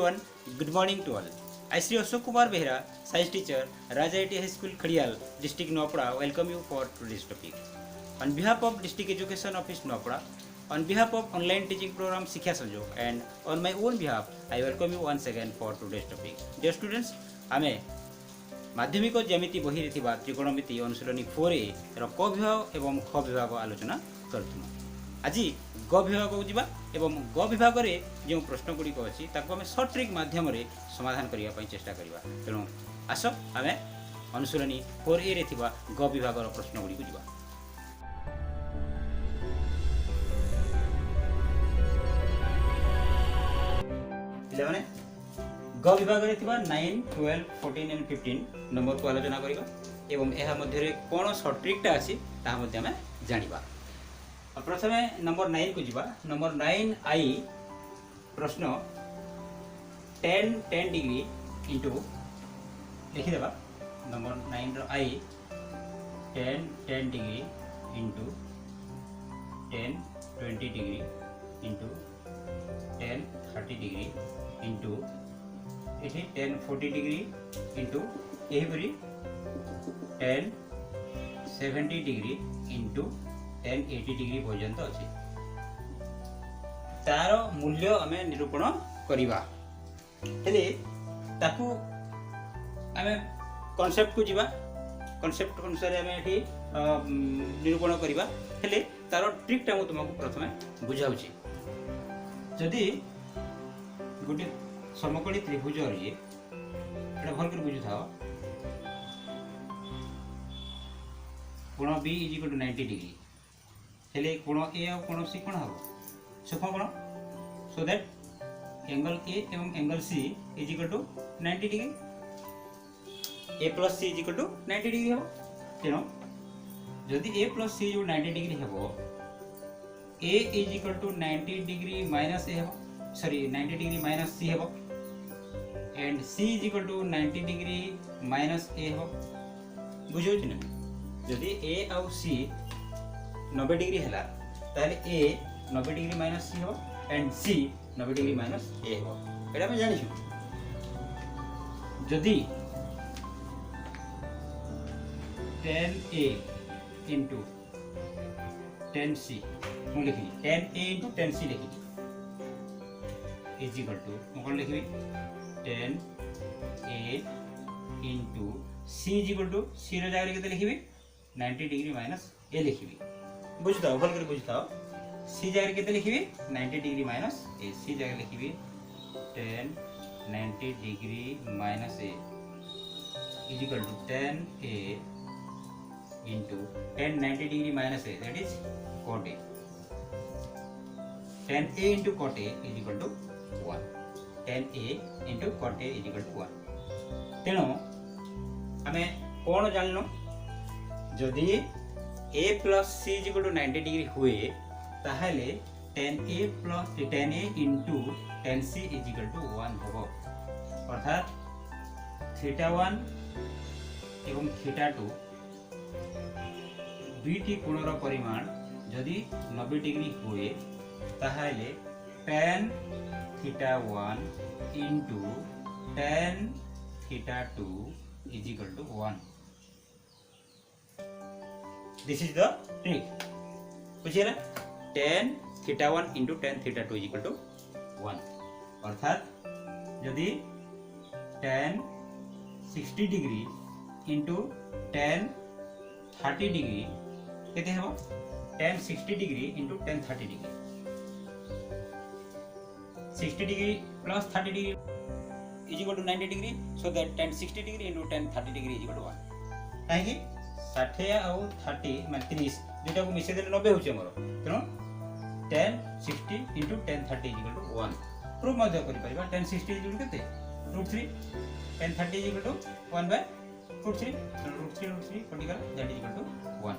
everyone, good morning to all. I Sri Ashok Kumar Behra, Science Teacher, Raja IIT High School, Khadial, District Noapada, welcome you for today's topic. On behalf of District Education Office Noapada, on behalf of Online Teaching Program Shiksha Sanjog, and on my own behalf, I welcome you once again for today's topic. Dear students, आमे माध्यमिक ज्यामिति बही रे थिबा त्रिकोणमिति अनुशीलनी 4A रो क विभाग एवं ख विभाग आलोचना करथुनु। आज ग विभाग को जिबा एवं ग विभाग रे जो प्रश्न गुडी को अछि ताको हम शॉर्ट ट्रिक माध्यम रे समाधान करिया पई चेष्टा करिवा। तेनु आसो आमे अनुशीलनी 4A रे थिबा ग विभाग रो प्रश्न गुडी को जिबा। पिलाने ग विभाग रे थिबा 9, 12, 14 एंड 15 नंबर को आलोचना करिबा एवं एहा मध्य रे कोन शॉर्ट ट्रिक अछि ता मध्य में जानिबा। प्रथमे नंबर 9 को जिबा। नंबर 9 आई प्रश्न 10 डिग्री इंटू लिखि देबा। नंबर 9 रो आई 10 degree into 10 20 degree into 10 30 degree into एठी 10 40 डिग्री इंटू एहिपरि 10 70 डिग्री इंटू 10 80 डिग्री पर्यंत अछि। तार मूल्य आमे निरूपण करिबा। हेले ताकू आमे कांसेप्ट को जिबा। कांसेप्ट अनुसार आमे एठी निरूपण करिबा। हेले तार ट्रिक टा मु तुमको प्रथमे बुझाउची। जदि गोटे समकोणी त्रिभुज रे एटा भल कर बुझु थाओ। कोण B = 90 डिग्री हेले कोण A और कोण C कोण हबो सूक्ष्म कोण सो दैट एंगल A एवं angle C = 90 degree A + C = 90 degree हबो। तेनो जदि A + C 90 डिग्री हबो A = 90 डिग्री माइनस A हबो सॉरी 90 डिग्री माइनस C हबो and C = 90 degree minus A हबो। बुझौ छी ना जदि A और C 90 डिग्री हैला ताले A 90 डिग्री माइनस C हबो and C 90 degree minus A हबो। एटा हम जानि छु। जदि 10A into 10C मु लिखि 10A into 10C लिखि = मु कोन लिखि 10A into C = C रो जागरे केते लिखिबी 90 डिग्री माइनस A लिखिबी। बुझताओ भल कर बुझताओ। C जागरे केते लिखिबी 90 degree minus A। C जागरे लिखिबी 10 90 degree minus A = 10A into 10 90 degree minus A that is cot A। 10A into cot A = 1। 10A into cot A = 1। तेणु आमे कोन जानलो जदि A plus C = 90 degree हुए ताहले 10A into 10C = 1 होबो। अर्थात θ1 एवं θ2 दुईटी कोणर परिमाण जदि 90 डिग्री हुए ताहले tan θ1 into tan θ2 = 1। This is the trick। बुझिएला tan θ1 into tan θ2 = 1। अर्थात यदि tan 60 degree into tan 30 degree केते हेबो tan 60 degree into tan 30 degree 60 degree plus 30 degree = 90 degree so that tan 60 degree into tan 30 degree = 1। काहे कि 60 और 30 माने 30 दुटा को मिसे देले 90 होचे हमर। तेनो tan 60 into tan 30 = 1 प्रूफ मध्य करि परिबा। tan 60 = केते √3 tan 30 = 1/√3 √3 क्रिटिकल that is = 1।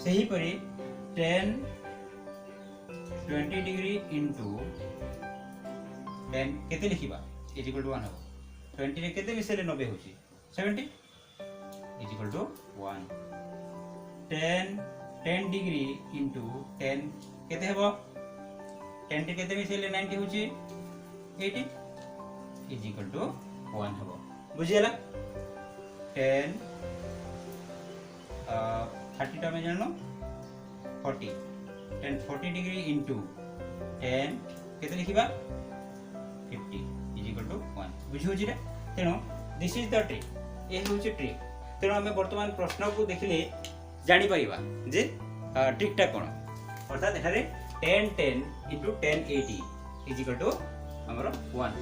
सही परि tan 20 डिग्री into tan केते लिखिबा = 1 हो। 20 रे केते मिसेले 90 होची 70 = 1। 10 डिग्री into 10 केते हेबो 10 रे केते मिसेले 90 होची 80 इज इक्वल टू 1 हम बुझीगला 10 30 टा में जानो 40 10 40 डिग्री इंटू 10 केते लिखिबा 50 इज इक्वल टू 1 बुझी होची रे तेनो दिस इज द ट्रिक ए होची ट्रिक तेनो हमें वर्तमान प्रश्न को देखिले जानि परिबा जे ट्रिकटा कोन अर्थात एठारे 10 10 into 1080 is equal to हमरो 1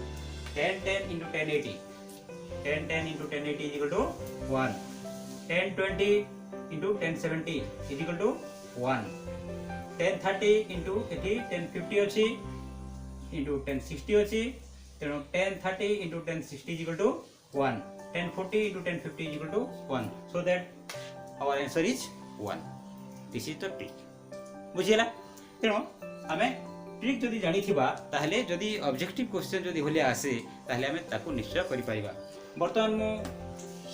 10 10 into 1080 10 10 into 1080 is equal to 1 10 20 into 1070 is equal to 1 10 30 into 80 1050 अछि into 1060 अछि तेनो 10 30 into 1060 is equal to 1 10 40 into 1050 is equal to 1 so that our answer is 1 this is the trick बुझिला तेणु आम trick जदि जानी ताहले जदि ऑब्जेक्टिव क्वेश्चन जदि होले आसे ताहले आम ताकू निश्चय करि परिबा वर्तमान मु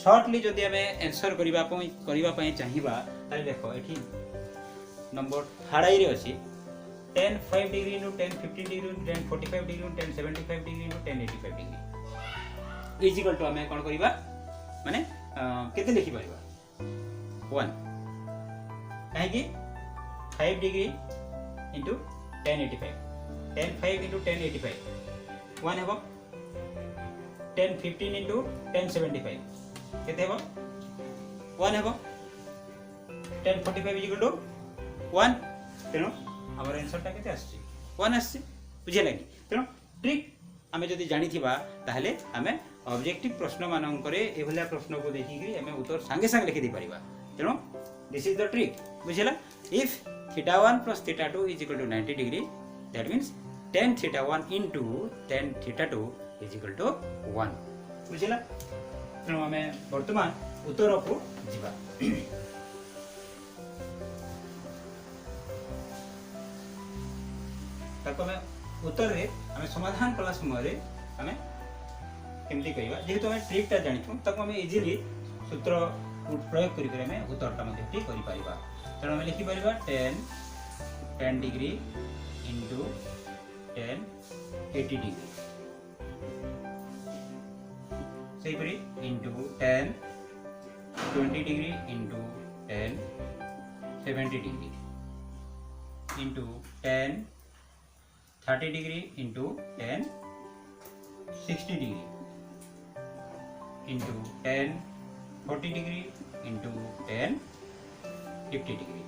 शॉर्टली जदि आम आंसर करिबा पई चाहिबा ताहले देखो एठी नंबर हाड़ाई रे अछि 10 5 degree into 10 15 degree into 10 45 degree into 10 75 degree into 10 85 degree is equal to आम कोन करिबा माने केते लिखि परिबा 1 काहे कि 5 डिग्री into 1085 10 5 into 1085 1 हेबो 10 15 into 1075 केते हेबो 1 हेबो 10 45 इज इक्वल टू 1 तेनो हमर आंसर ता केते आछि 1 आछि बुझे लागि तेनो ट्रिक हमें जदि जानि थिबा ताहले हमें ऑब्जेक्टिव प्रश्न मानंकरे एभलिया प्रश्न को देखि कि हमें उत्तर संगे संग लिखि दै परिबा तेनो दिस इज द ट्रिक बुझिला if theta 1 plus theta 2 is equal to 90 degree that means tan theta 1 into tan theta 2 is equal to 1 बुझिला तेणु आम वर्तमान उत्तर को जीवा ताको आम उत्तर रे आम समाधान कला समय रे आम केमती कहिबा जेहेतु आम ट्रिकटा जानिथु ताको आम इजीली सूत्र प्रयोग करि आम उत्तरटा मध्ये ठीक करि परिबा तेणु आम लिखि परिबा 10 डिग्री इंटू 10 80 डिग्री सही परी into 10 20 degree into 10 70 degree into 10 30 degree into 10 60 degree into 10 40 degree into 10 50 degree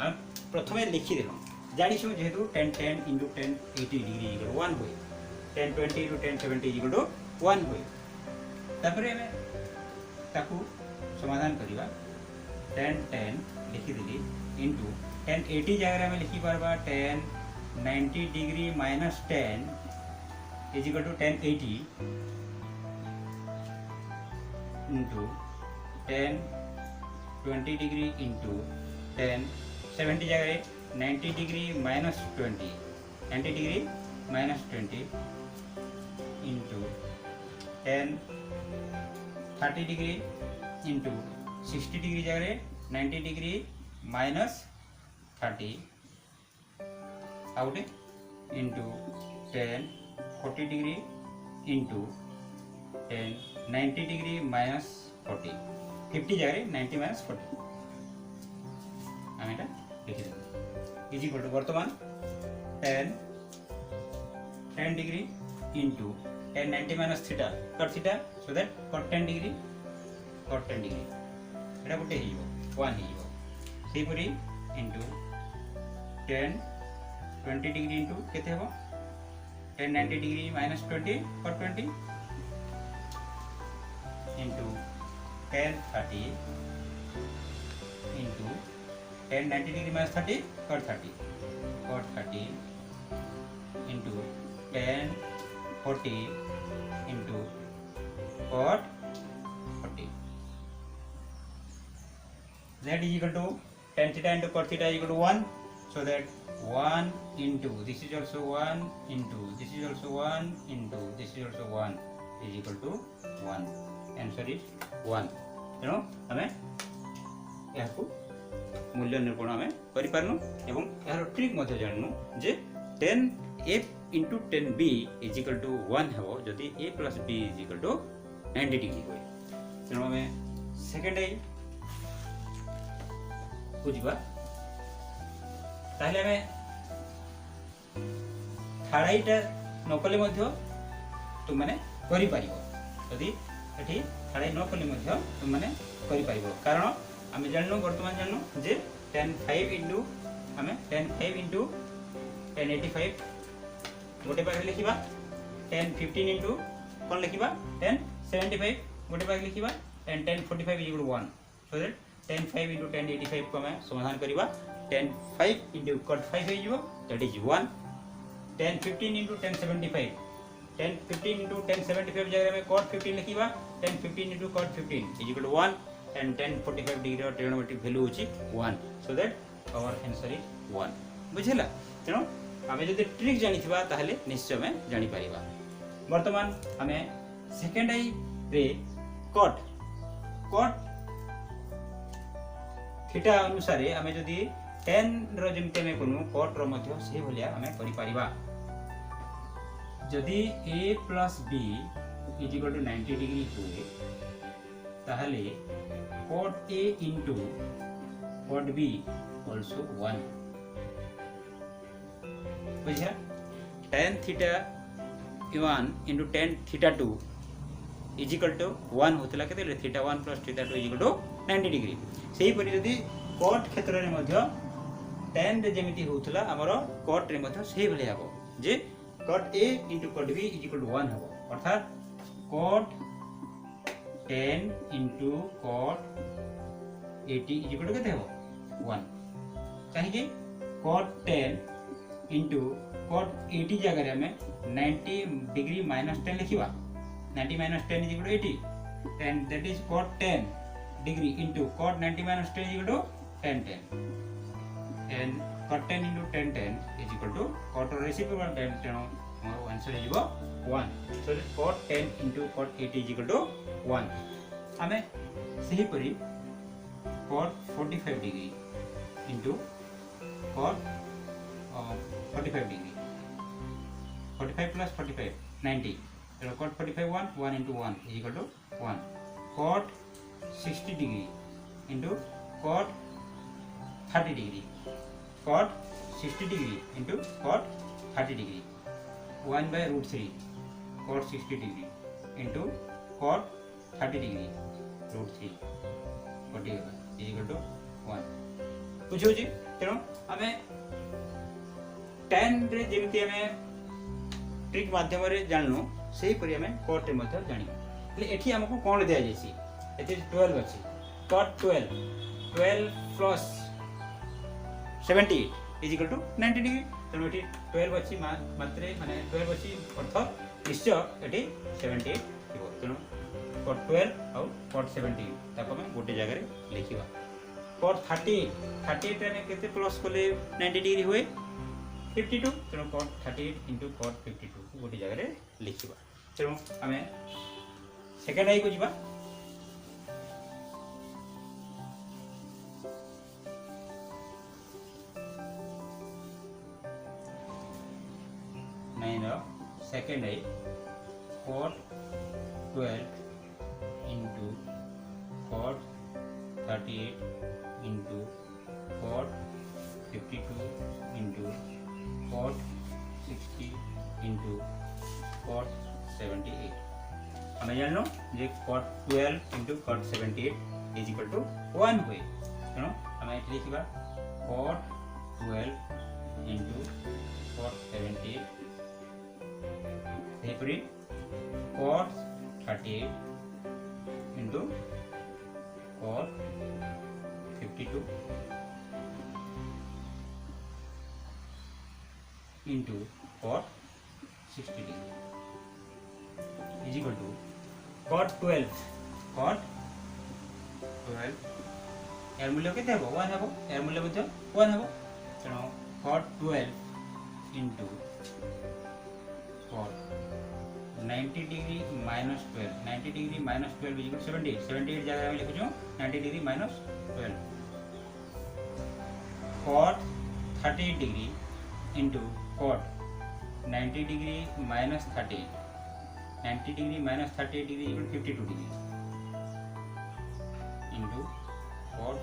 हम प्रथमे लिखि देलु जानि छु जेहेतु 10 10 into 10 80 डिग्री इक्वल 1 होय 10 20 into 10 70 इक्वल 1 होय तापरे हमें ताकू समाधान करिवा 10 10 लिखि देली into 10 80 जगह में लिखि परबा 10 90 degree minus 10 is equal to 10 80 into 10 20 degree into 10 70 जगह 90 degree minus 20 90 degree minus 20 into 10 30 degree into 60 degree जगह 90 degree minus 30 out into 10 40 degree into 10 90 degree minus 40 50 जगह 90 minus 40 आम एटा लिखि देबो इज इक्वल टू वर्तमान 10 degree into 10 90 minus theta cot theta so that cot 10 degree एटा गोटे हियो 1 हियो सेही परी इंटू 10 20 डिग्री इंटू केते हेबो 10 90 degree minus 20 cot 20 into 10 30 into 10 90 degree minus 30 cot 30 into 10 40 into cot 40 that is equal to tan theta into cot theta is equal to 1 so that 1 into this is also 1 into this is also 1 into this is also 1 is equal to 1 answer is 1 तेणु आम या मूल्य निरूपण आम करूँ एवं यार trick जानू जे 10 f into 10b is equal to 1 हेबो जदि a plus b is equal to 90 degree होय। तेणु आम सेकेंड आई को जीवा ताहले आम थर्ड आईटा नकले मध्य तुम माने करि परिबो यदि एठी थर्ड आई न कले मध्य तुम माने करि परिबो कारण आम जाननु वर्तमान जाननु जे 10 इंटू 1085 गोटे पाखे लिखा 1015 इंटू कौन लिखा 1075 गोटे पाखे लिखा and 1045 is 1 so that 105 into 1085 को आम समाधान करवा 105 इंटू कट 5 हो दैट इज 1 1015 इंटू 1075 1015 इंटू 1075 जगह में कट 15 लिखा 1015 into cot 15 is equal to 1 and 1045 degree trigonometric value होची 1 so that our answer is 1 बुझिला। तेणु आम जब ट्रिक जानी ताहले निश्चय में जानी परिबा। वर्तमान आम सेकेंड आई रे कट थीटा अनुसार आम जदि 10 रमती आम करूँ कट रो से भाया आम कर जदि a plus b is equal to 90 degree हुए ताहले cot a into cot b also 1 बुझा 10 theta 1 into 10 theta 2 is equal to 1 होता के theta 1 plus theta 2 is equal to 90 degree से ही जदि कट क्षेत्र में 10 रे जेमिति होतला हमर कट रे से भले हबो जे cot a into cot b is equal to 1 हबो अर्थात cot 10 into cot 80 is equal to केते हबो 1 कहीं कट 10 इंटू कट 80 जगह में 90 डिग्री माइनस 10 लिखा 90 minus 10 is equal to 80 and that is cot 10 degree into cot 90 minus 10 is equal to 10 and cot 10 into 10 is equal to cot reciprocal 10 तेणु मोर answer is 1 so cot 10 into cot 80 is equal to 1 आमे सही परी cot 45 degree into cot 45 degree 45 plus 45 90 cot 45 1 into 1 is equal to 1 cot 60 degree into cot 30 degree cot 60 degree into cot 30 degree 1 by root 3 cot 60 degree into cot 30 degree root 3 कटिगला is equal to 1 बुझो जी। तेणु आम 10 रे जेमिति आम trick माध्यम जानू से आम कट रे जानी एठी हमको कौन दिया जाइए 12 अच्छी cot 12 plus 78 is equal to 90 degree तेणु ये 12 अच्छी मात्रे माने 12 अच्छी अर्थ निश्चय ये 78 थी तेणु कट 12 आउ कट 78 ताको आम गोटे जगह लिखा कट 38 रे केते प्लस कले 90 डिग्री हुए 52 तेणु कट 38 इंटू कट 52 गोटे जगह लिखा तेणु आम सेकेंड आई को जीवा सेकेंड आई cot 12 into cot 38 into cot 52 into cot 60 into cot 78 आम जान जे cot 12 into cot 78 is equal to 1 हुए तेणु आम ये लिखा कट 12 इंटू कट 78 सेपरी cot 38 into cot 52 into cot 60 degree is equal to cot 12 यार मूल्य के 1 हम यार मूल्य 1 हम तेणु cot 12 into cot 90 degree minus 12 90 degree minus 12 is equal 78 जगह हम लिखुछु 90 degree minus 12 cot 38 degree into cot 90 degree minus 38, 90 degree minus 38 degree equal 52 degree into cot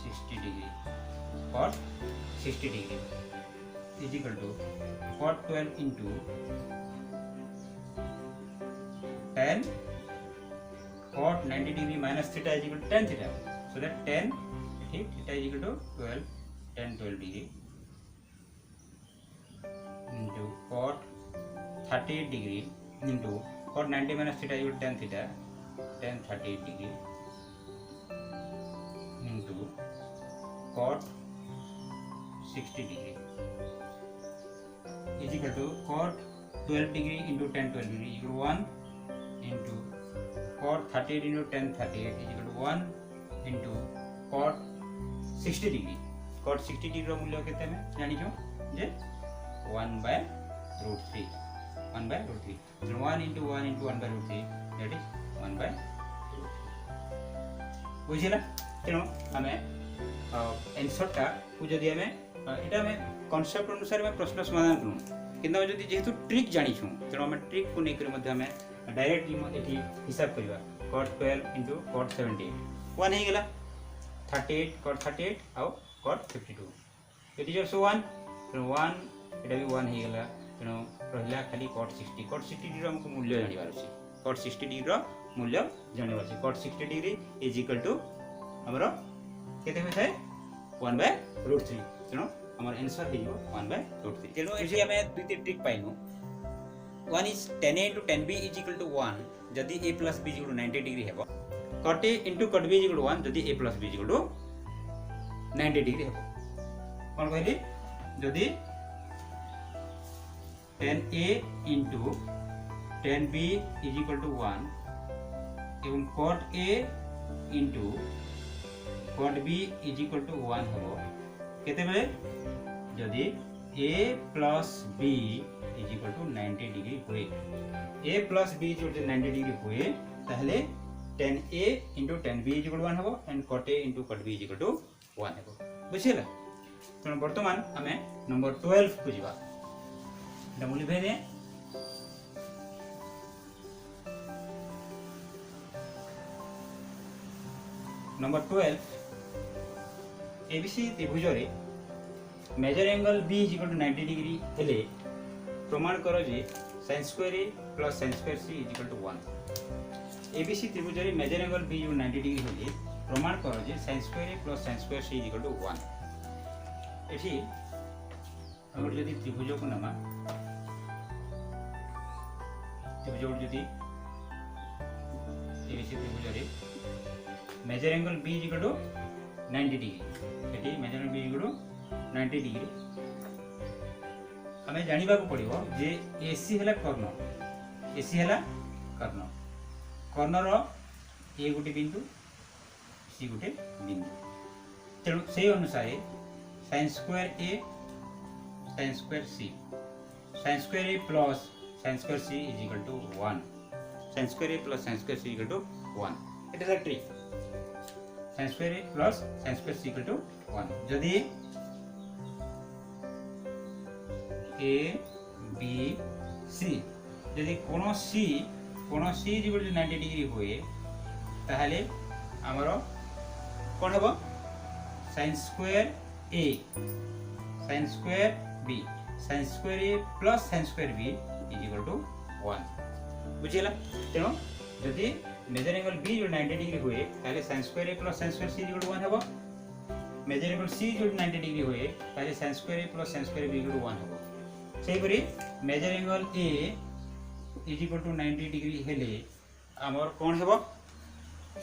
60 degree, cot 60 degree is equal to cot 12 into tan cot 90 degree minus theta is equal to tan theta, so that tan theta is equal to 12 tan 12 degree into cot 38 degree into cot 90 minus theta equal tan theta, tan 38 degree into cot 60 degree is equal to cot 12 degree into tan 12 degree equal 1 into cot 38 into tan 38 is equal to 1 into cot 60 degree. cot 60 degree रो मूल्य केते में जानि क्यों जे 1 by root 3, 1 by root 3, so 1 into 1 by root 3, that is 1 by root 3. बुझिला तेणु आमे answer टा को जदि आमे एटा आमे कांसेप्ट अनुसार में प्रश्न समाधान करू, किंतु जदि जेहेतु ट्रिक जानि छु तेणु आमे ट्रिक को नै कर मध्ये आमे डायरेक्टली एठी हिसाब करबा cot 12 into cot 78 1 हे गेला 38 cot 38 आउ cot 52 it is also 1, so 1 एटा भी 1 हे गेला, तेणु रहिला खाली cot 60 डिग्री हमको मूल्य जानिबार अछि, cot 60 डिग्री रो मूल्य जानिबार अछि, cot 60 degree is equal to हमरो केते होय थाए 1 by root 3, तेणु हमर आंसर हे जो 1 by root 3. तेणु एजी हमें दुईटी ट्रिक पाइनु, one is tan a into tan b is equal to 1 जदि a plus b equal to 90 degree हेबो, cot a into cot b is equal to 1 जदि a plus b equal to 90 degree हेबो. कोन कहली जदि tan a into tan b is equal to 1 एवं cot a into cot b is equal to 1 हबो केते बेले जदि a plus b is equal to 90 degree होए, a plus b is equal to 90 degree होए ताहले tan a into tan b is equal to 1 हबो and cot a into cot b is equal to 1 हबो. बुझिला तेणु वर्तमान आमे number 12 को जिबा डबल भेदे नंबर 12 एबीसी त्रिभुज रे major angle B is equal to 90 degree हेले प्रमाण करो जे sin square a plus sin square c is equal to 1. ABC त्रिभुज रे मेजर एंगल बी 90 डिग्री हेले प्रमाण करो जे sin square a plus sin square c is equal to 1. एठी हमर जदि त्रिभुज को नमा त्रिभुज जदि एबीसी त्रिभुज रे major angle B is equal to 90 degree, एठी measure angle B is equal to 90 degree हमें जानिबा को पड़िबो जे एसी हला कर्ण, एसी हला कर्ण, कर्णर ए गुटे बिंदु सी गुटे बिंदु, तेणु से अनुसार sin square a sin square c, sin square a plus sin square c is equal to 1, sin square a plus sin square c equal to 1. It is a trick, sin square a plus sin square c equal to 1. जदि a b c जदि कोनो c is equal to 90 degree होए ताहले हमरो कोन हबो sin square a sin square b sin square a plus sin square b is equal to 1. बुझिला तेनो जदि मेजर एंगल b जो 90 डिग्री होए ताले sin square a plus sin square c is equal to 1 हबो, मेजर एंगल c जो 90 degree होए ताले sin square a plus sin square b is equal to 1 हबो. सेही परि major angle a is equal to 90 degree हेले हमर कोन हबो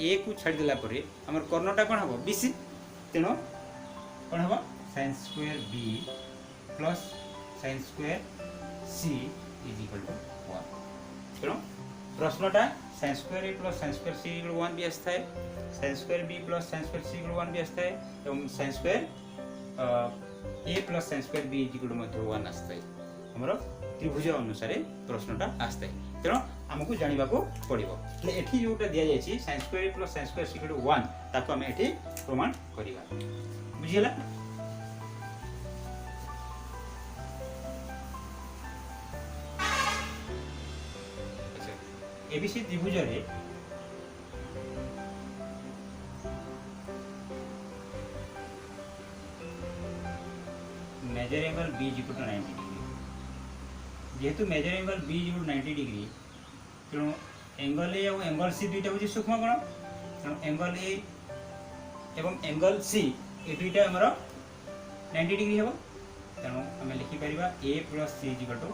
a को छाड़ देला परे हमर कर्णटा कोन हबो bc, तेनो कोन हबो sin square b plus sin square c is equal to 1. तेनो प्रश्नटा sin square a plus sin square c equal 1 भी आस्था है, sin square b plus sin square c equal 1 भी आस्था है एवं sin square a plus sin square b equal मध्य 1 आस्था है. हमरो त्रिभुज अनुसार प्रश्नटा आस्था है, तेनो हमकु जानिबा को पड़िबो. ले एठी जोटा दिया जाय छी sin square a plus sin square c equal 1 ताको हम एठी प्रमाण करिबा. बुझिला एबीसी त्रिभुज रे major angle B is equal to 90 degree जेहेतु measure angle B is equal to 90 degree तेणु एंगल ए और एंगल सी दुईटा हूँ सूक्ष्म कोण तेणु एंगल ए एवं एंगल सी ये दुईटा आमर 90 डिग्री हे तेणु आम लिखिपर A plus C is equal to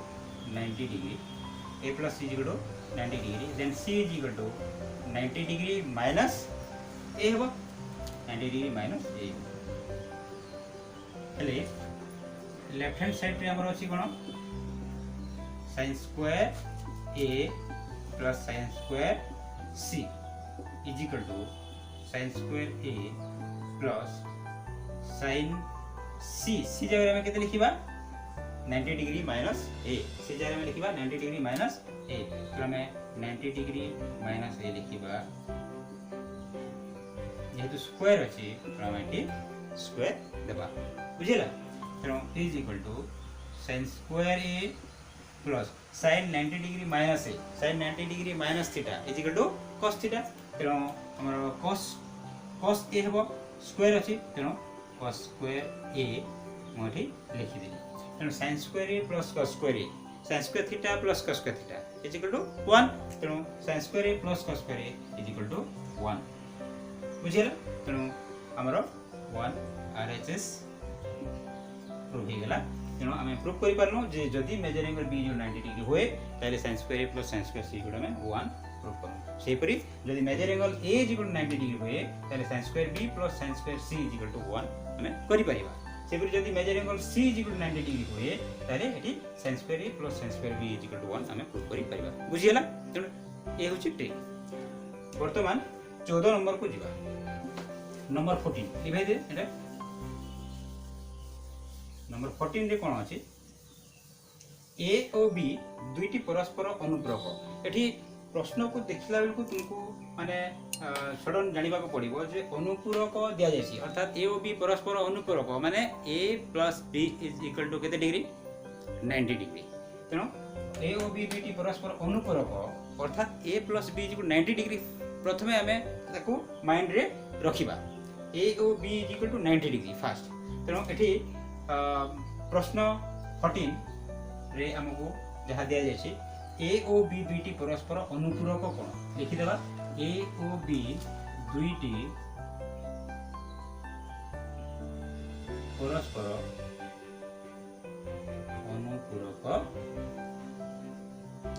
90 degree A plus C is equal to 90 degree then C is equal to 90 degree minus A हे 90 डिग्री माइनस ए हेले लेफ्ट हैंड साइड रे हमर अछि कोन sin square a plus sin square c is equal to sin square a plus sin c जगह में केते लिखिबा 90 डिग्री माइनस a c जगह में लिखिबा 90 डिग्री माइनस a तो हमें 90 डिग्री माइनस a लिखिबा जेहेतु स्क्वायर अछि तो हमें स्क्वायर देबा बुझिला तेणु is equal to sin square a plus sin 90 degree minus a sin 90 degree minus theta is equal to cos theta तेणु हमर cos a हेबो स्क्वायर अछि तेणु cos स्क्वायर a मोठी लिखि देली तेणु sin square a plus cos square a sin square theta plus cos square theta is equal to 1 तेणु sin square a plus cos square a is equal to 1 बुझिला तेणु हमर 1 RHS प्रूफ हो गला तेणु आम प्रूफ कर पार्लु जे जदि मेजर एंगल बी जो 90 डिग्री हुए ताले sin square a plus sin square c गुडा में 1 प्रूफ करूँ से परी जदि major angle a is equal to 90 degree हुए ताले sin square b plus sin square c is equal to 1 आम करि परिबा से परी जदि major angle c is equal to 90 degree हुए ताले एठी sin square a plus sin square b is equal to 1 आम प्रूफ करि परिबा बुझियला तेणु ए होची ट्रिक वर्तमान 14 नंबर को जिबा नंबर 14 लिखाई दे एटा नंबर 14 रे कोन अछि ए और बी दुईटी परस्पर अनुपूरक एठी प्रश्न को देखला बेल को तुमको माने सडन जानिबा को पड़िबो जे अनुपूरक दिया जायसी अर्थात ए और बी परस्पर अनुपूरक माने a plus b is equal to केते डिग्री 90 डिग्री तेनो ए और बी दुईटी परस्पर अनुपूरक अर्थात a plus b is equal 90 degree प्रथमे हमें ताको माइंड रे रखिबा a और b is equal to 90 degree first तेनो एठी प्रश्न 14 रे हमको जहाँ दिया जाए ए और बी दुईटी परस्पर अनुपूरक कोण लिखिदेवा ए और बी दुईटी परस्पर अनुपूरक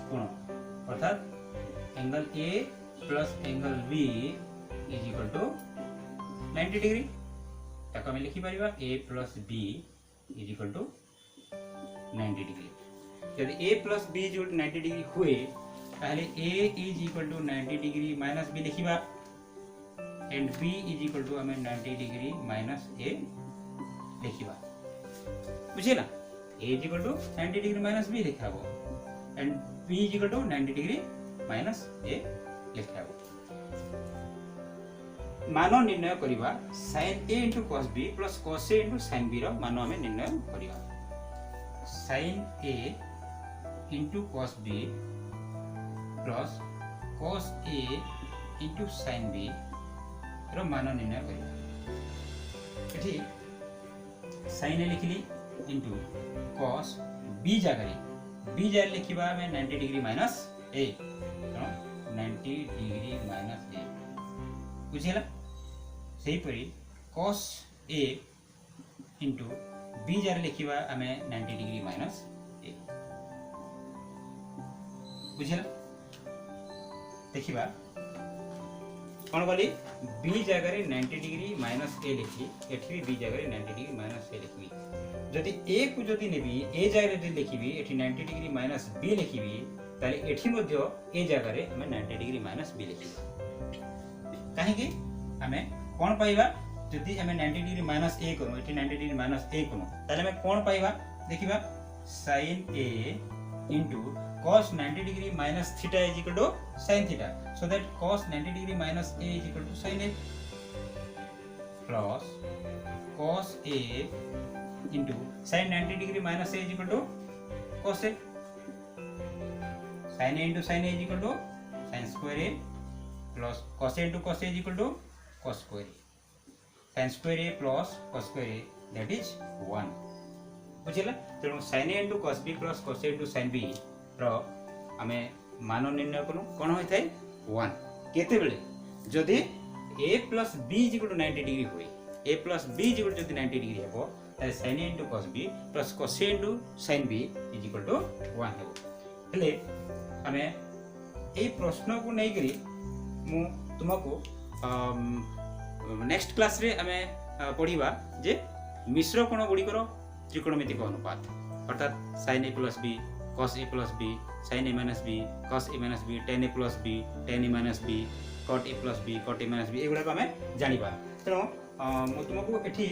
कोण अर्थात angle A plus angle B is equal to 90 degree ताको हम लिखि परिबा a plus b is equal to 90 degree यदि a plus b is equal to 90 degree हुए ताहले a is equal to 90 degree minus b लिखिबा and b is equal to हमें 90 degree minus a लिखिबा बुझिला a is equal to 90 degree minus b लिखाबो and b is equal to 90 degree minus a लिखाबो मान निर्णय करिबा sin a into cos b plus cos a into sin b रो मान हमें निर्णय करिबा sin a into cos b plus cos a into sin b रो मान निर्णय करिबा एठी sin a लिखली into cos b जगह लिखिबा हमें 90 degree minus a 90 degree minus a बुझिला सही परी cos a into b जार लिखिबा हमें 90 डिग्री माइनस a बुझिला देखिबा कोन बोली b जगह रे 90 डिग्री माइनस a लिखी एठी b जगह रे 90 डिग्री माइनस a लिखबी जदि a को जदि नेबी a जगह रे लिखिबी एठी 90 डिग्री माइनस b लिखिबी ताले एठी मध्ये a जगह रे हमें 90 डिग्री माइनस b लिखिबा काहे कि हमें कोन पाइबा जदि हमें 90 डिग्री माइनस a करू एठी 90 डिग्री माइनस a करू ताले हमें कोन पाइबा देखिबा sin a into cos 90 degree minus theta is equal to sin theta so that cos 90 degree minus a is equal to sin a plus cos a into sin 90 degree minus a is equal to cos a sin a into sin a is equal to sin square a plus cos a into cos a is equal to cos square a, sin square a plus cos square a that is 1 बुझिला। तेणु sin a into cos b plus cos a into sin b रो आमे मान निर्णय करू कोन होय थाय 1 केते बेले जदि a plus b is equal to 90 degree होय, a plus b is equal to 90 degree हेबो ताले sin a into cos b plus cos a into sin b is equal to 1 हेबो। हेले आमे ए प्रश्न को नै करी मु तुमको नेक्स्ट क्लास रे आमे पढिबा जे मिश्र कोण गुडीकर त्रिकोणमितिक अनुपात अर्थात sin a plus b cos a plus b sin a minus b cos a minus b tan a plus b tan a minus b cot a plus b cot a minus b एगुडा को हमें जानिबा। तेणु मु तुमको एठी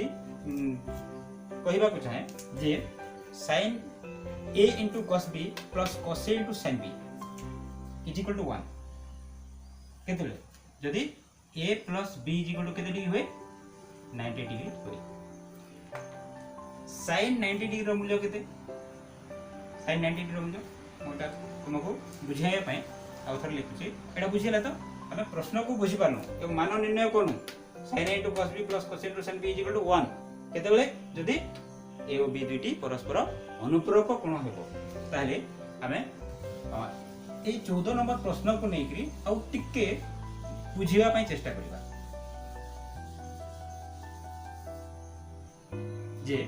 कहबा को चाहे जे sin a into cos b plus cos a into sin b is equal to 1 केते जदि a plus b is equal to केते डिग्री होय 90 डिग्री होय। sin 90 डिग्री रो मूल्य केते sin 90 डिग्री रो मूल्य मोटा तुमको बुझाया पय आउथर लिखुची एटा बुझिला तो हमें प्रश्न को बुझी पानु एवं मान निर्णय कोनु sin a into cos b plus cos a into sin b is equal to 1 केते बेले जदि a और b दुईटी परस्पर अनुपूरक कोण हेबो ताले हमें ए 14 नंबर प्रश्न को नेकरी आ टिके बुझिबा पय चेष्टा करिबा जे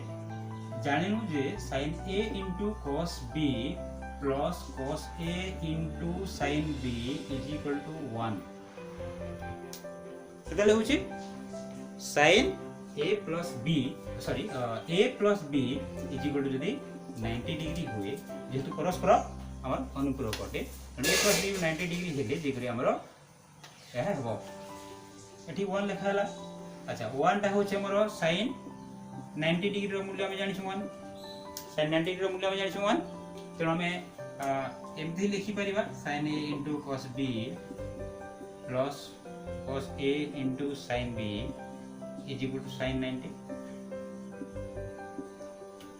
जानिनु जे sin a into cos b plus cos a into sin b is equal to 1 केते होची sin a plus b sorry a plus b is equal to जदी 90 डिग्री हुए जेतु परस्पर हमर अनुपूरक अटे a plus b 90 डिग्री हेले जेकरी हमर एहा हबो एठी 1 लिखा हला। अच्छा 1 टा होचे हमर sin 90 डिग्री रो मूल्य हम जानि छु 1 sin 90 डिग्री रो मूल्य हम जानि छु 1 तेणु आम एमती लिखिपर sin a into cos b plus cos a into sin b is equal to sin 90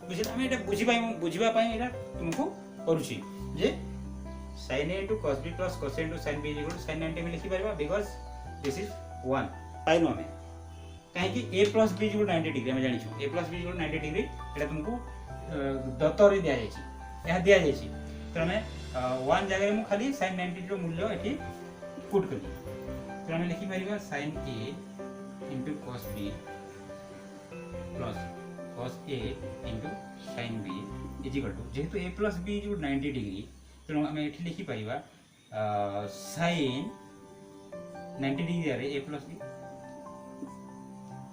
बुझिला। हम एटा बुझिबा पई एटा तुमको करूची जे sin a into cos b plus cos a into sin b is equal to sin 90 में लिखि परबा बिकॉज़ दिस इज 1 पाइनो हमें काहे कि a plus b is equal to 90 degree हम जानि छु a plus b is equal to 90 degree एटा तुमको दत्तरे दिया जायछि यह दिया जायछि तो हमें 1 जगह में खाली sin 90 रो मूल्य एठी पुट करी तो हमें लिखि परिबा sin a into cos b plus cos a into sin b is equal to जेहेतु a plus b is 90 degree तो हमें एठी लिखि परिबा sin 90 डिग्री रे a plus b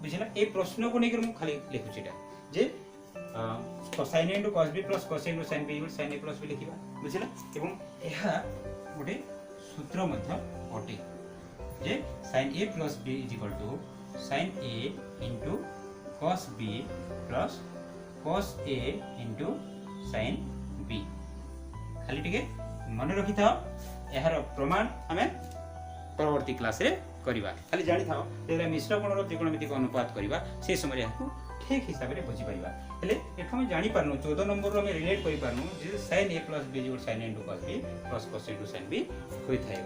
बुझिला। ए प्रश्न को नेकर मु खाली लिखु छिटा जे sin a into cos b plus cos a into sin b sin a plus b लिखिबा बुझिला। एवं एहा गोटे सूत्र मध्य अटे जे sin a plus b is equal to sin a into cos b plus cos a into sin b खाली टिके मन रखि था एहार प्रमाण हमें परवर्ती क्लास रे करिबा खाली जानि थाओ जेला मिश्र कोणर त्रिकोणमितिक अनुपात करिबा से समय याकू ठीक हिसाब रे बुझी परिबा हेले एठो हम जानि पारनु 14 नंबर रो हम रिलेट करि पारनु जे sin a plus b equal sin a into cos b plus cos a into sin b होई थाय।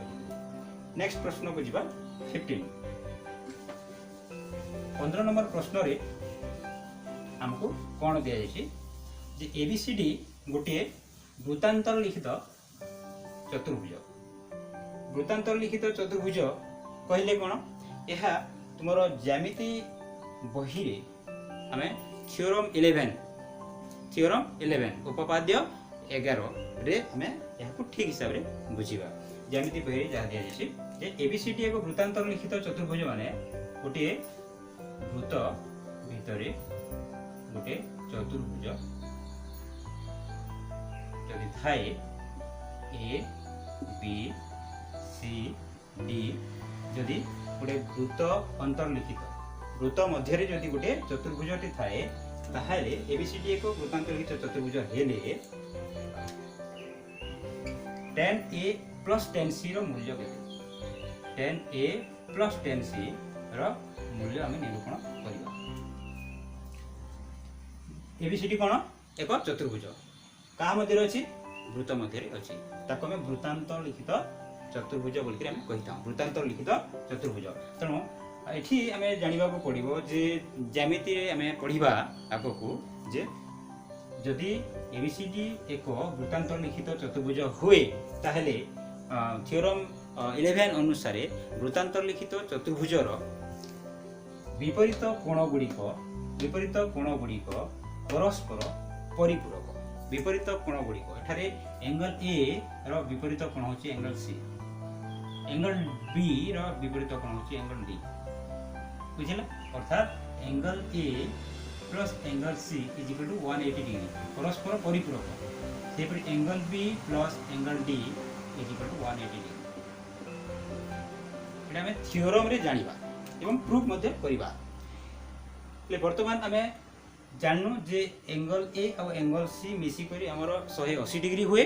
नेक्स्ट प्रश्न को जिबा 15 15 नंबर प्रश्न रे हमको कोन दिया जायछि जे abcd गोटे वृत्तांतर लिखित चतुर्भुज वृत्तांतर लिखित चतुर्भुज कहले कोन एहा तुमरो ज्यामिति बही रे हमें थ्योरम 11 उपपाद्य 11 रे हमें यहा को ठीक हिसाब रे बुझिबा। ज्यामिति बही रे जा दिया जायछि जे एबीसीडी एक वृत्तांतर लिखित चतुर्भुज माने गोटे वृत्त भितरे गोटे चतुर्भुज जदि थाए ए बी सी डी जदि गोटे वृत्त अंतर्लिखित वृत्त मध्य रे जदि गोटे चतुर्भुजटी थाए ताहाले एबीसीडी एक वृत्तांतर लिखित चतुर्भुज हेले tan a plus tan c रो मूल्य केते tan a plus tan c रो मूल्य हम निरूपण करिबा। एबीसीडी कोन एक चतुर्भुज का मध्य रे अछि वृत्त मध्य रे अछि ताको हम वृत्तांतर लिखित चतुर्भुज बोलिक आम कही वृत्तांतर लिखित चतुर्भुज। तेणु ये आम जानवा पड़ो जे ज्यामिति आम पढ़ा आगक जे जदि एबीसीडी एक वृत्तांतर लिखित चतुर्भुज हुए ताहले थ्योरम 11 अनुसार वृत्तांतर लिखित चतुर्भुजर विपरीत कोण गुड़िक परस्पर परिपूरक। विपरीत कोण गुड़िक एठारे एंगल ए रो विपरीत कोण होची एंगल सी, एंगल बी रो विपरीत कोण होची एंगल डी। बुझिला? अर्थात angle A plus angle C is equal to 180 degree परस्पर परिपूरक। सेपरि angle B plus angle D is equal to 180 degree. एटा हमें थ्योरम रे जानिबा एवं प्रूफ मध्ये करिबा। ले वर्तमान हमें जाननु जे एंगल ए और एंगल सी मिसी करी हमर 180 डिग्री हुए,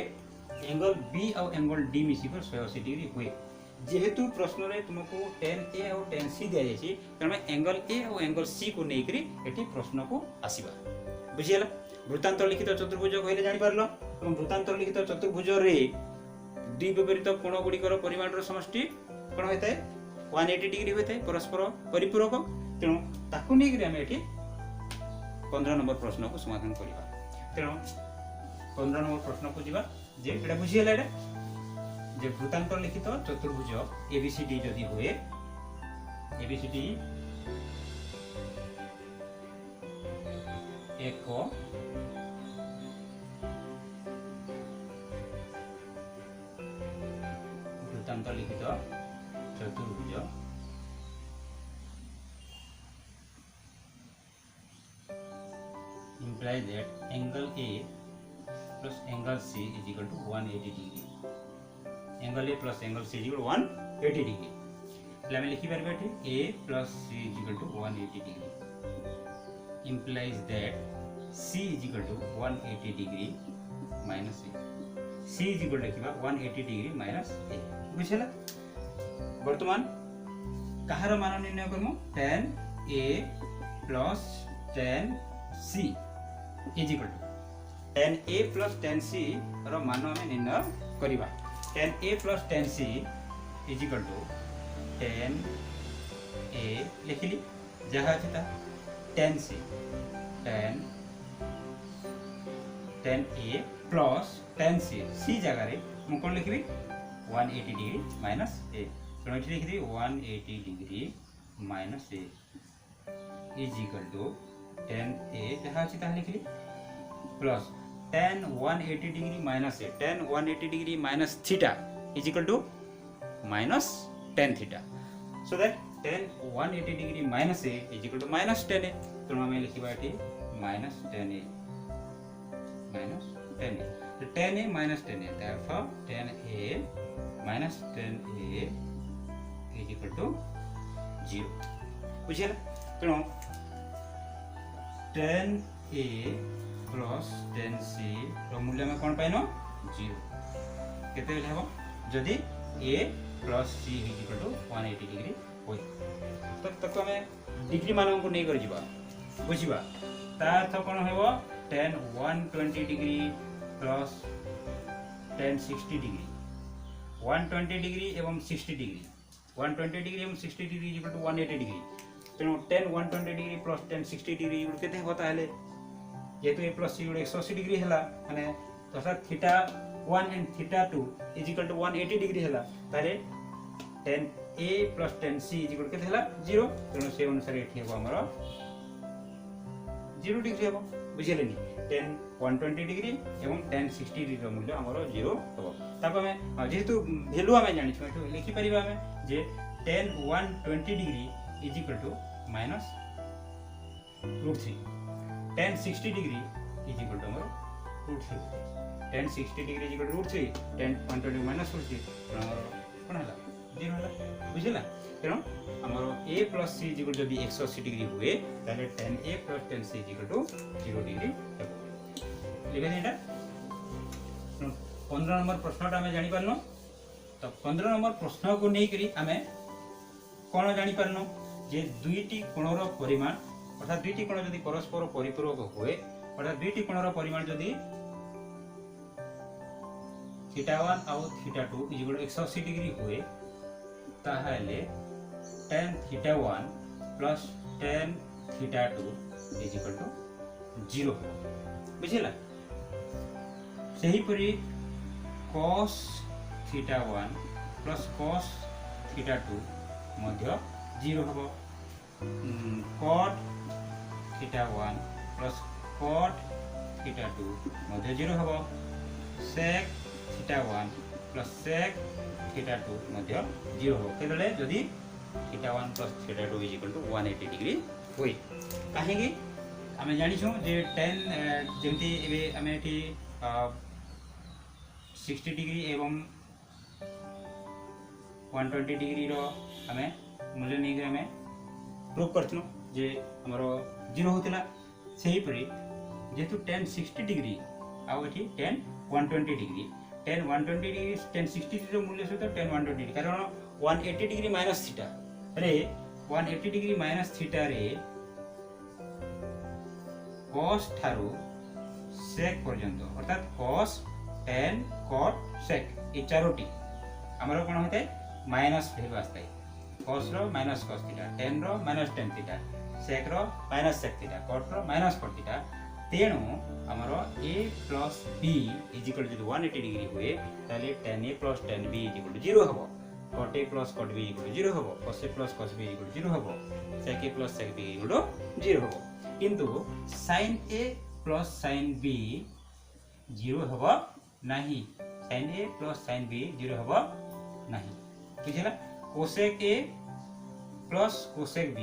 एंगल बी और एंगल डी मिसी कर 180 डिग्री हुए। जेहेतु प्रश्न रे तुमको tan A और tan C दिया जायछि तमे एंगल A और एंगल C को नै करी एठी प्रश्न को आसीबा। बुझियला? वृत्तांतर लिखित चतुर्भुज कहले जानि पारलो। एवं वृत्तांतर लिखित चतुर्भुज रे दुई विपरीत कोण गुड़िकर परिमाण रो समष्टि कोन होइताय 180 डिग्री होइताय परस्पर परिपूरक। तेणु ताकू नै करी हम एठी 15 नंबर प्रश्न को समाधान करिबा। तेणु 15 नंबर प्रश्न को जिबा जे एटा बुझियला एटा जे वृत्तांतर लिखित चतुर्भुज एबीसीडी जदि हुए, एबीसीडी एक वृत्तांतर लिखित चतुर्भुज implies that angle A plus angle C is equal to 180 degree। Angle A plus angle C equal 180 degree. એટલે અમે લખી પારબે એઠી a plus c is equal to 180 degree implies that c is equal to 180 degree minus a। c is equal to लिखिबा 180 degree minus a। बुझिला? वर्तमान कहार मान निर्णय करमु tan a plus tan c is equal to tan a plus tan c रो मान हम निर्णय करिबा। tan a plus tan c is equal to tan a लिखिली जहाँ अछि ता tan c tan a plus tan c c जगह रे मु कोन लिखिबी 180 डिग्री माइनस a। तो एठी लिखि दी 180 degree minus a is equal to tan a जहाँ अछि ता लिखिली plus tan 180 degree minus a, tan 180 degree minus theta is equal to minus tan theta. So that tan 180 degree minus a is equal to minus tan a. तो हम लिखिबा एठी minus tan a तो tan a minus tan A therefore tan a minus tan a is equal to 0। बुझियला? तेणु tan a plus tan c रो मूल्य में कोन पाइनो 0 केते बेले हबो जदी a plus c is equal to 180 degree होय। तक हमें डिग्री मान को नै कर जिबा बुझिबा ता अर्थ कोन हेबो tan 120 degree plus tan 60 degree 120 degree एवं 60 डिग्री 120 डिग्री एवं 60 degree is equal to 180 degree. तेणु tan 120 degree plus tan 60 degree केते हेबो ताहले जेहेतु ए प्लस सी 180 डिग्री है माने अर्थात theta 1 and theta 2 is equal to 180 degree है तारे tan a plus tan c is equal केते हला 0। तेणु से अनुसार एठी हेबो हमर 0 डिग्री हेबो। बुझिलेनी? tan 120 डिग्री एवं tan 60 डिग्री रो मूल्य हमर 0 हेबो। ताको हमें जेहेतु वैल्यू हमें जानि छु एठो लिखि परिबा हमें जे tan 120 degree is equal to minus √3 tan 60 degree is equal to हमर √3 tan 60 degree is equal to √3 tan 120 minus √3 कोन हला 0 हला। बुझिला? तेणु हमर a plus c is equal जदी 180 डिग्री हुए ताले tan a plus tan c is equal to 0 degree हेबो। लिखा एटा 15 नंबर प्रश्नटा हमें जानि पारनो। तो 15 नंबर प्रश्न को नै करी हमें कोन जानि पारनो जे दुईटी कोणर परिमाण अर्थात दुईटी कोण जदि परस्पर परिपूरक हुए अर्थात दुईटी कोणर परिमाण जदि θ1 ଆଉ θ2 इज इक्वल टू 180 डिग्री हुए ताहले tan θ1 plus tan θ2 is equal to 0 बुझिला। सही परी cos θ1 प्लस cos θ2 मध्य 0 हबो। cot θ1 प्लस cot θ2 मध्य 0 हबो। sec θ1 प्लस sec θ2 मध्य 0 हबो केतले जदी θ1 plus θ2 is equal to 180 degree होई। काहेकि आमे जानि छु जे tan जेमति एबे आमे एठी 60 डिग्री एवं 120 डिग्री रो आमे मूल्य नहीं आमे प्रूव करथनु जे हमरो 0 होतिला। सही परी जेतु tan 60 डिग्री आउ एठी tan 120 degree tan 120 degree tan 60 रो मूल्य सहित tan 120 डिग्री कारण 180 डिग्री माइनस थीटा रे 180 डिग्री माइनस थीटा रे cos ठारू sec पर्यंत अर्थात cos tan cot sec ए चारोटी हमरो कोन होते माइनस वैल्यू आस्ताय। cos रो माइनस cos थीटा tan रो माइनस tan थीटा sec रो माइनस sec थीटा cot रो माइनस cot थीटा तेणु हमरो a plus b is equal to 180 degree हुए ताले tan a plus tan b is equal to 0 हबो। cot a plus cot b is equal to 0 हबो। cos a plus cos b is equal to 0 हबो। sec a plus sec b is equal to 0 हबो। किंतु sin a plus sin b 0 हबो नाही। sin a plus sin b 0 हबो नाही बुझिला। cosec a plus cosec b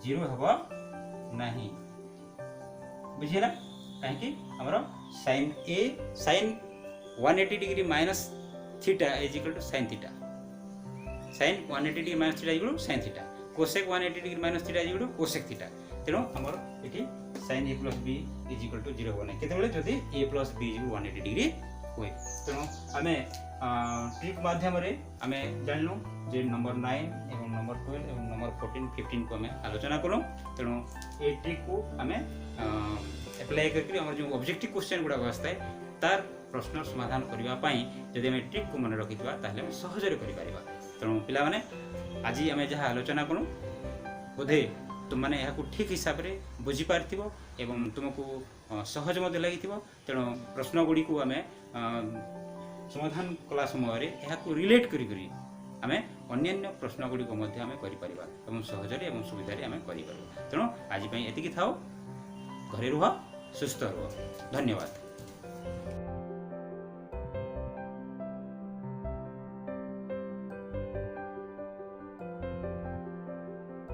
0 हबो नाही बुझिला। काहेकि हमरो sin a sin 180 degree minus theta is equal to sin theta sin 180 degree minus theta is equal to sin theta cosec 180 degree minus theta is equal to cosec theta तेणु हमरो एठी sin a plus b is equal to 0 हो नै केतेबेले जदी a plus b is 180 degree होय। तेणु आमे ट्रिक माध्यम रे आमे जानलु जे नंबर 9 एवं नंबर 12 एवं नंबर 14 15 को आमे आलोचना करू। तेणु ए ट्रिक को आमे अप्लाई करके हमर जो ऑब्जेक्टिव क्वेश्चन गुडा वास्ते तार प्रश्न समाधान करबा पई जदी आमे ट्रिक को मन रखितबा ताहले हम सहज रे करि परिबा। तेणु पिला माने आज आमे जहा आलोचना करू बोधे तुम मैंने यहाँ ठीक हिसाब से बुझी पार्थिबो एवं तुमको सहज मत लगी। तेणु प्रश्न गुड़ी को आम समाधान कला समय यहाँ रिलेट करी आम अन्य प्रश्न गुड़ी को आम कर सहजरे एवं सुविधा आम कर। तेणु आज एति थाओ घरे रुह सुस्थ रुह धन्यवाद।